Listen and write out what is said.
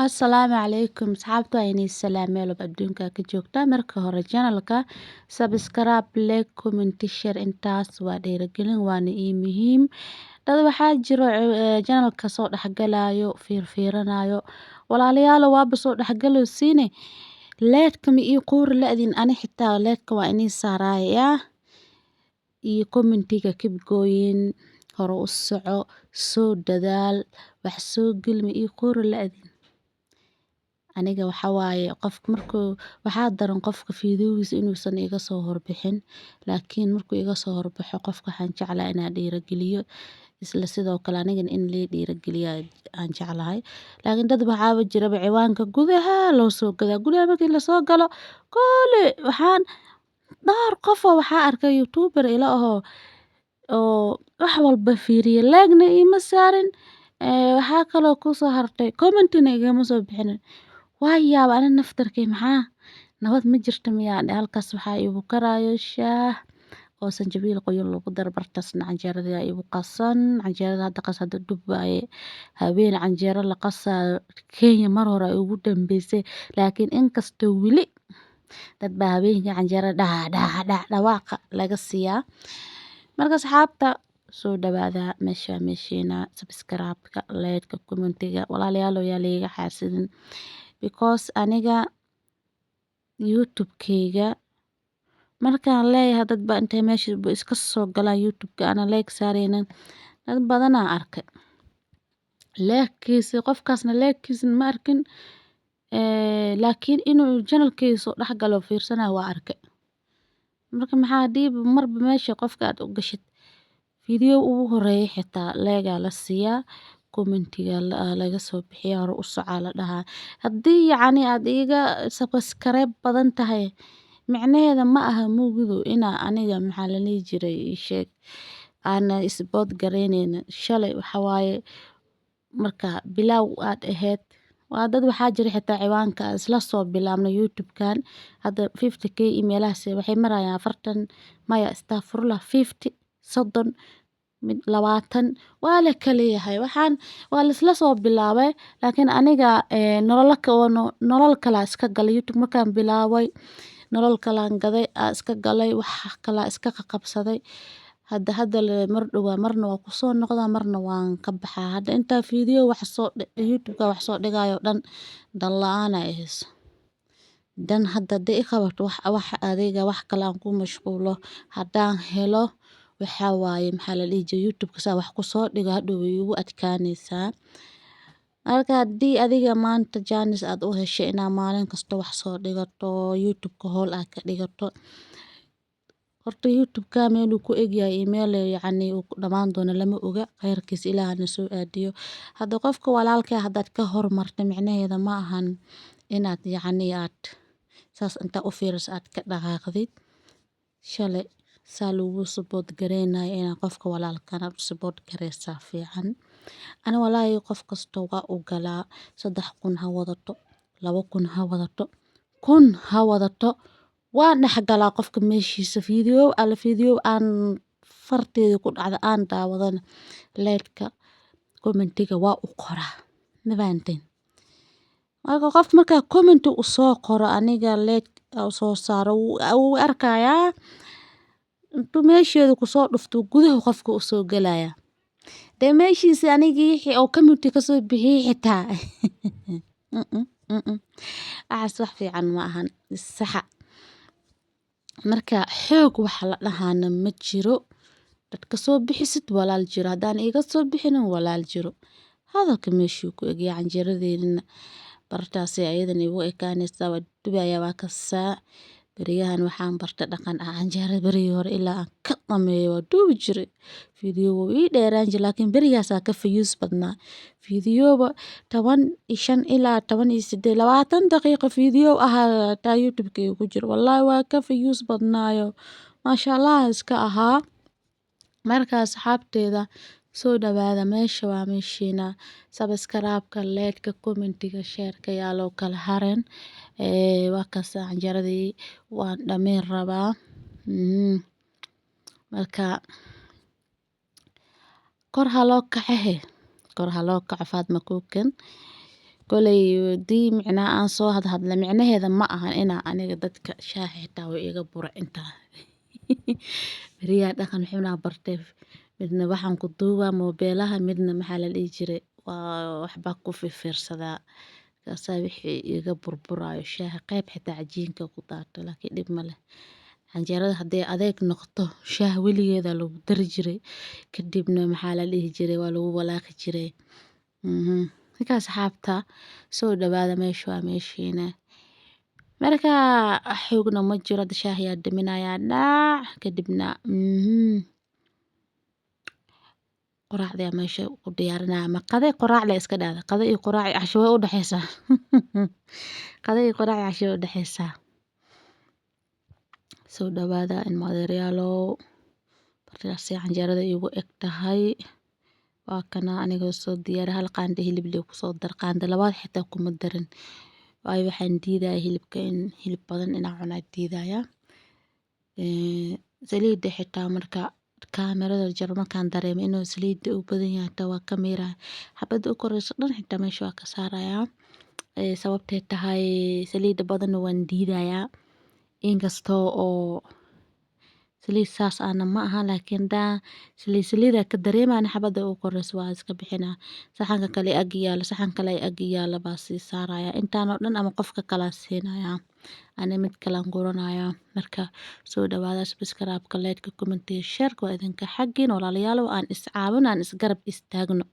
Asalaamu calaykum asxaabta waa inay salaameen oo adduunka ka joogta marka hore channelka subscribe like comment share intaas waa dhiirigelin waana ii muhiim dad waxaa jiro channelka soo dhaxgalayo fiirfiiranayo walaalayaal waaba soo dhaxgalosiine leedka ma ii quuri laadin ani xitaa leedka waa inay saaraya iyo commentiga keep going hore u soco soo dadaal wax soo gal ma ii quuri laadin aniga waxa waaye qofka markuu waxaa daran qofka fiidiyowiisa inuusan iga soo horbixin laakiin markuu iga soo horbaxo qofka waxaan jeclaa inaan dhiirigeliyo isla sidoo kale anigana in lii dhiirigeliyo aan jeclahay laakiin dad waxaa jira ciwaanka gudaha loo soo gadaa gudaha markii la soo galo koole waxaan dhowr qof oo waxaa arkay youtuber ila ahoo oo wax walba fiiriye leegna ima saarin waxaa kaloo ku soo hartay commentina igama soo bixinin waayaaba ani naftarkay maxaa nabad ma jirto miyaa halkaas waxaa igu karaayo shaah oo sanjabiil qoyan lagu daro bartaasna canjeerada ayaa igu qasan canjeerada hadda qas hadda dub waaye habeen canjeero la qasaayo Kenya mar hore ay ugu dambeysay laakiin inkastoo weli dad baa habeenkii canjeero dhawaaqa laga siiyaa marka asxaabta soo dhawaada meeshiina subscribe-ka like-ka commentiga walaalayaal yaa liiga xaasidin because aniga youtube-kayga markaan leeyahay dad baa intay meesha iska soo galaan youtube-ka ana like saaraynin dad badan aan arkay like-kiisa qofkaasna like-kiisa ma arkin laakiin inuu channel-kiisa soo dhex galo fiirsanayo waa arkay marka maxaa diib marba meesha qofka aad u gashid video ugu horeeyay xitaa leega la siiyaa commentiga laga soo bixiyaa hore u socaa la dhahaa haddii yacni aad iga subscribe badan tahay micnaheeda ma aha muugidu inaa aniga maxaa la dhihi jiray ii sheeg aana isbood garaynayna shalay waxa waaye marka bilaaw aad ahayd waa dad waxaa jira xitaa ciwaanka isla soo bilaabnay youtube-kan hadda 50k emailahas waxay marayaan 40 maya astaghfirullah 50 soddon mid 20 waa la kala yahay waxaan waa la isla soo bilaabay laakiin aniga nolol kala iska galay youtube markaan bilaabay nolol kalaan gaday iska galay wax kala iska qabsaday hadda mar dhawaa marna waa ku soo noqdaa marna waan ka baxaa hadda intaa fiidiyo wax soo youtube-ka wax soo dhigayo dan la'aan ay hayso dan hadda i qabato wax adiga wax kale aan ku mashquulo haddaan helo waxaa waaye maxaa la dhihi jiray youtube-ka saa wax ku soo dhigo hadhow way igu adkaanaysaa marka haddii adiga maanta jaanis aad u heshay inaa maalin kasta wax soo dhigato youtube-ka howl aad ka dhigato horta youtube-ka meeluu ku egyahay email yacni uu dhammaan doono lama oga khayrkiis ilaahana soo aadiyo hadda qofka walaalkaa haddaad ka hormarta micnaheeda ma ahan inaad yacni aad saas intaa u fiiriso aad ka dhaqaaqdid shalay saa lagu support gareynayo inaa qofka walaalkana support gareysaa fiican ani walaahi qof kasta waa u galaa 3 kun ha wadato 2 kun ha wadato 1 ha wadato waan dhex galaa qofka meeshiisa fiidiyo aan farteeda ku dhacda aan daawadana like-ka commentiga waa u qoraa ma fahanteen marka qof markaa comment u soo qoro aniga like u soo saaro wuu arkayaa intuu meesheeda ku soo dhufto gudaha qofka u soo galaya dee meeshiisa anigii wixii oo comment ka soo bixiyay xitaa waxaas wax fiican ma ahan saxa marka xoog waxa la dhahaana ma jiro dadka soo bixisid walaal jiro haddaan iga soo bixinin walaal jiro hadalka meeshuu ku egyahay canjeeradeedina bartaasi ayadana igu ekaanaysaa waa dubayaa waa kasaa beriyahan waxaan barta dhaqan canjeerada berigii hore ilaa aan ka dhameeyo waa duubi jiray fiidiyo wuu ii dheeraan jiray laakiin berigaasaa ka fayuus badnaa fiidiyoba 15 ilaa 18 20 daqiiqo fiidiyo ahaa taa youtube-ka ku jiro wallaahi waa ka fayuus badnaayo maasha allah iska ahaa marka asxaabteeda soo dhawaada meesha waa meeshiina subscribe-ka like-ka commentiga share-ka yaa loo kala harin waa kaas canjeeradii waan dhameyn rabaa marka kor ha loo kaco Fatma Cooking koley hadii micnaha aan soo hadhadlo micnaheeda ma ahan inaa aniga dadka shaaha xitaa wuu iga bure intaa. Beriyahan dhaqan xun aan bartay midna waxaan ku duubaa moobelaha midna maxaa la dhihi jiray waa waxbaa ku fiirsadaa. Markaasaa wixii iga burburaayo shaaha qayb xitaa cajiinka ku daatay laakiin dhib ma leh. Canjeerada hadday adeeg noqoto shaaha weligeeda lagu dari jiray kadibna maxaa la dhihi jiray waa lagu walaaqi jiray. Marka asxaabta soo dhawaada meesha waa meeshiina. Markaa xoogna ma jiro hada shaah yaa daminayaa dhaac kadibna quraacda ayaa meesha ku diyaarinaya ama qade quraac la iska dhaada qade iyo quraac iyo casho way u dhaxaysaa. Qade iyo quraac iyo casho way u dhaxaysaa. Soo dhawaada ilma adeeryaalow bartaasi canjeerada igu eg tahay waa kana anigoo soo diyaar hal qaando hilib leh ku soo dar qaando labaad xitaa kuma darin. Waayo waxaan diidaa hilibka in hilib badan inaa cunaa diidaya. Saliida xitaa marka kaamirada jar markaan dareemo inuu saliida u badan yahay taa waa kamera xabada u korayso dhan xitaa meesha waa ka saarayaa. Sababtay tahay saliida badan waan diidayaa inkastoo oo saliid saas aana ma aha laakiin saliida ka dareemaan xabada u korayso waa iska bixinaa. Saxanka kale ag yaalo saxan kale ag yaalo baa sii saaraya intaan oo dhan ama qofka kala siinaya ani mid kala guranaya. Marka soo dhawaada subscribe ka like comment iyo share waa idinka xaggin walaalayaal aan is caawin aan is garab istaagno.